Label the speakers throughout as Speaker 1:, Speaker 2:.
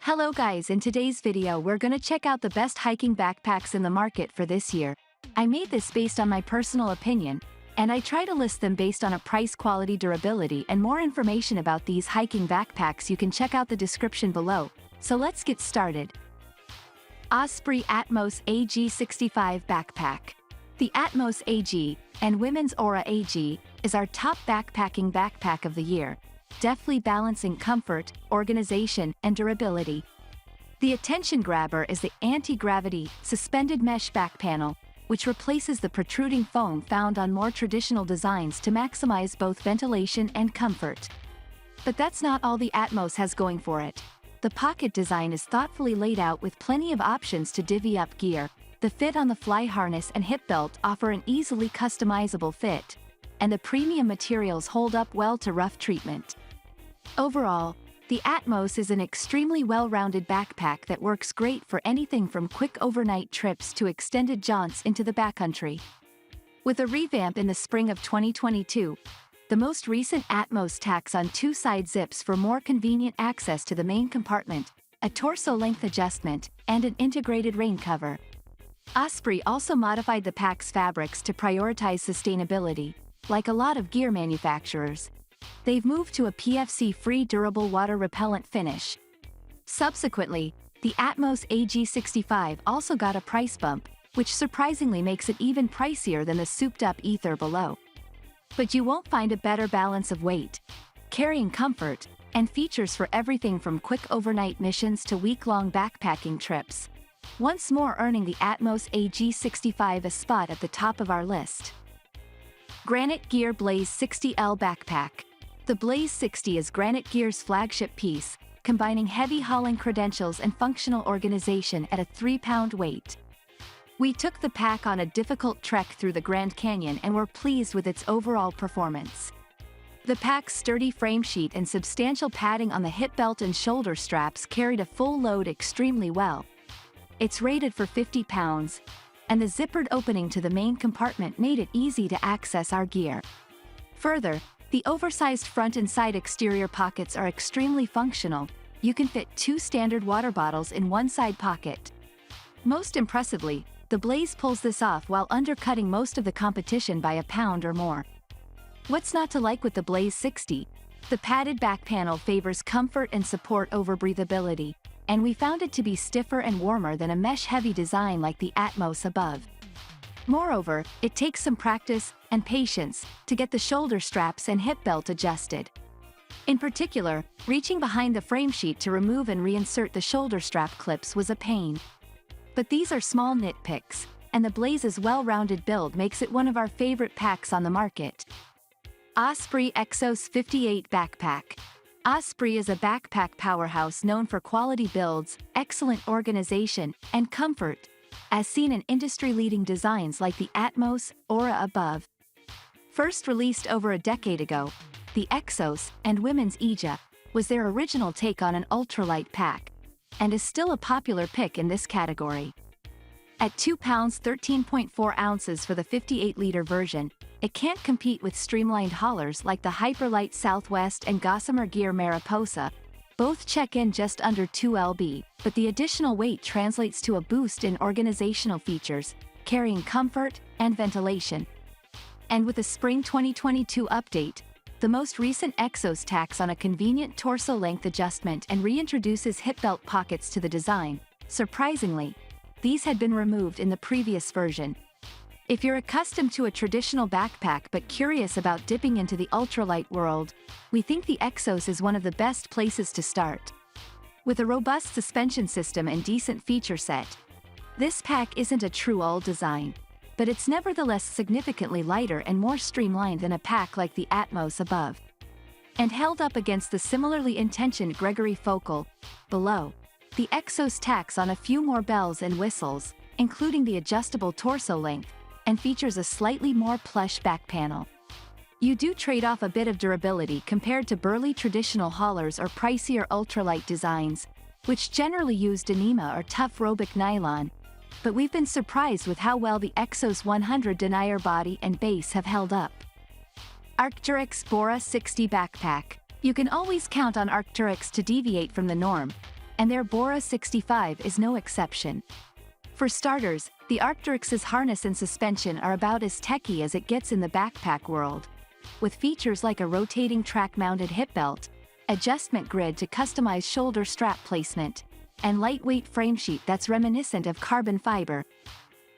Speaker 1: Hello guys, in today's video we're gonna check out the best hiking backpacks in the market for this year. I made this based on my personal opinion, and I try to list them based on a price, quality, durability, and more information about these hiking backpacks you can check out the description below. So let's get started. Osprey Atmos AG65 Backpack. The Atmos AG, and Women's Aura AG, is our top backpacking backpack of the year, deftly balancing comfort, organization, and durability. The attention grabber is the anti-gravity, suspended mesh back panel, which replaces the protruding foam found on more traditional designs to maximize both ventilation and comfort. But that's not all the Atmos has going for it. The pocket design is thoughtfully laid out with plenty of options to divvy up gear. The fit-on-the-fly harness and hip belt offer an easily customizable fit, and the premium materials hold up well to rough treatment. Overall, the Atmos is an extremely well-rounded backpack that works great for anything from quick overnight trips to extended jaunts into the backcountry. With a revamp in the spring of 2022, the most recent Atmos tacks on two side zips for more convenient access to the main compartment, a torso length adjustment, and an integrated rain cover. Osprey also modified the pack's fabrics to prioritize sustainability. Like a lot of gear manufacturers, they've moved to a PFC-free durable water-repellent finish. Subsequently, the Atmos AG65 also got a price bump, which surprisingly makes it even pricier than the souped-up Ether below. But you won't find a better balance of weight, carrying comfort, and features for everything from quick overnight missions to week-long backpacking trips, once more earning the Atmos AG65 a spot at the top of our list. Granite Gear Blaze 60L Backpack. The Blaze 60 is Granite Gear's flagship piece, combining heavy hauling credentials and functional organization at a 3-pound weight. We took the pack on a difficult trek through the Grand Canyon and were pleased with its overall performance. The pack's sturdy framesheet and substantial padding on the hip belt and shoulder straps carried a full load extremely well. It's rated for 50 pounds, and the zippered opening to the main compartment made it easy to access our gear. Further, the oversized front and side exterior pockets are extremely functional. You can fit 2 standard water bottles in one side pocket. Most impressively, the Blaze pulls this off while undercutting most of the competition by a pound or more. What's not to like with the Blaze 60? The padded back panel favors comfort and support over breathability, and we found it to be stiffer and warmer than a mesh-heavy design like the Atmos above. Moreover, it takes some practice and patience to get the shoulder straps and hip belt adjusted. In particular, reaching behind the framesheet to remove and reinsert the shoulder strap clips was a pain. But these are small nitpicks, and the Blaze's well-rounded build makes it one of our favorite packs on the market. Osprey Exos 58 Backpack. Osprey is a backpack powerhouse known for quality builds, excellent organization, and comfort, as seen in industry-leading designs like the Atmos, Aura above. First released over a decade ago, the Exos, and Women's Aega, was their original take on an ultralight pack, and is still a popular pick in this category. At 2 pounds 13.4 ounces for the 58-liter version, it can't compete with streamlined haulers like the Hyperlight Southwest and Gossamer Gear Mariposa. Both check in just under 2 lb, but the additional weight translates to a boost in organizational features, carrying comfort and ventilation. And with the Spring 2022 update, the most recent Exos tacks on a convenient torso length adjustment and reintroduces hip belt pockets to the design. Surprisingly, these had been removed in the previous version. If you're accustomed to a traditional backpack but curious about dipping into the ultralight world, we think the Exos is one of the best places to start. With a robust suspension system and decent feature set, this pack isn't a true old design, but it's nevertheless significantly lighter and more streamlined than a pack like the Atmos above. And held up against the similarly intentioned Gregory focal below, the Exos tacks on a few more bells and whistles, including the adjustable torso length, and features a slightly more plush back panel. You do trade off a bit of durability compared to burly traditional haulers or pricier ultralight designs, which generally use Dyneema or tough Robic nylon, but we've been surprised with how well the Exos 100 denier body and base have held up. Arc'teryx Bora 60 Backpack. You can always count on Arc'teryx to deviate from the norm, and their Bora 65 is no exception. For starters, the Arc'teryx's harness and suspension are about as techy as it gets in the backpack world. With features like a rotating track-mounted hip belt, adjustment grid to customize shoulder strap placement, and lightweight framesheet that's reminiscent of carbon fiber.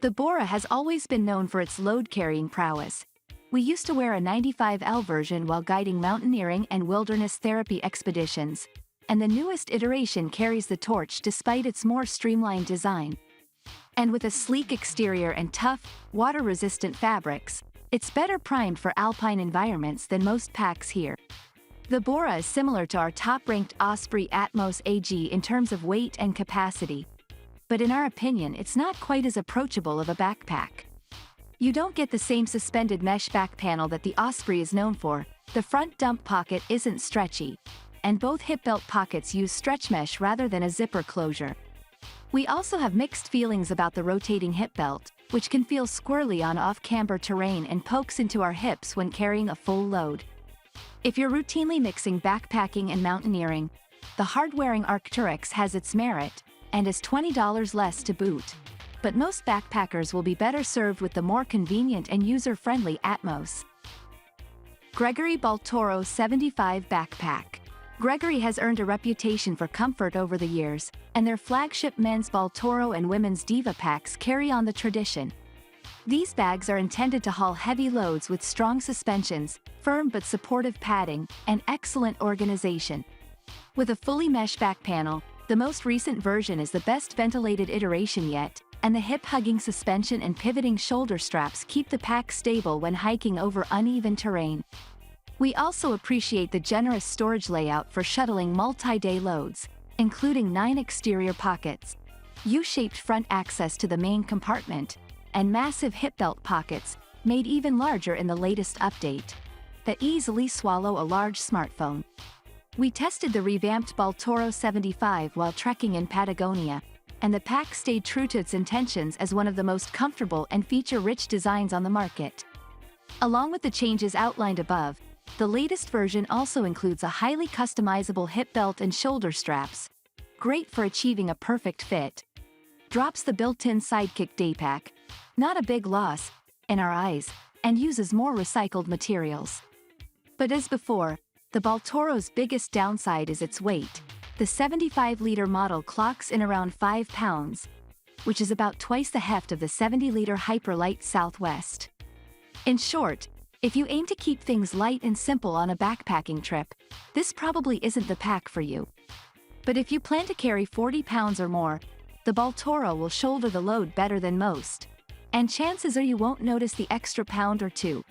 Speaker 1: The Bora has always been known for its load-carrying prowess. We used to wear a 95L version while guiding mountaineering and wilderness therapy expeditions, and the newest iteration carries the torch despite its more streamlined design. And with a sleek exterior and tough, water-resistant fabrics, it's better primed for alpine environments than most packs here. The Bora is similar to our top-ranked Osprey Atmos AG in terms of weight and capacity. But in our opinion, it's not quite as approachable of a backpack. You don't get the same suspended mesh back panel that the Osprey is known for, the front dump pocket isn't stretchy, and both hip belt pockets use stretch mesh rather than a zipper closure. We also have mixed feelings about the rotating hip belt, which can feel squirrely on off-camber terrain and pokes into our hips when carrying a full load. If you're routinely mixing backpacking and mountaineering, the hard-wearing Arc'teryx has its merit, and is $20 less to boot. But most backpackers will be better served with the more convenient and user-friendly Atmos. Gregory Baltoro 75 Backpack. Gregory has earned a reputation for comfort over the years, and their flagship men's Baltoro and women's Diva packs carry on the tradition. These bags are intended to haul heavy loads with strong suspensions, firm but supportive padding, and excellent organization. With a fully mesh back panel, the most recent version is the best ventilated iteration yet, and the hip-hugging suspension and pivoting shoulder straps keep the pack stable when hiking over uneven terrain. We also appreciate the generous storage layout for shuttling multi-day loads, including 9 exterior pockets, U-shaped front access to the main compartment, and massive hip belt pockets, made even larger in the latest update, that easily swallow a large smartphone. We tested the revamped Baltoro 75 while trekking in Patagonia, and the pack stayed true to its intentions as one of the most comfortable and feature-rich designs on the market. Along with the changes outlined above, the latest version also includes a highly customizable hip belt and shoulder straps, great for achieving a perfect fit. Drops the built-in Sidekick daypack, not a big loss, in our eyes, and uses more recycled materials. But as before, the Baltoro's biggest downside is its weight. The 75-liter model clocks in around 5 pounds, which is about twice the heft of the 70-liter Hyperlight Southwest. In short, if you aim to keep things light and simple on a backpacking trip, this probably isn't the pack for you. But if you plan to carry 40 pounds or more, the Baltoro will shoulder the load better than most, and chances are you won't notice the extra pound or two.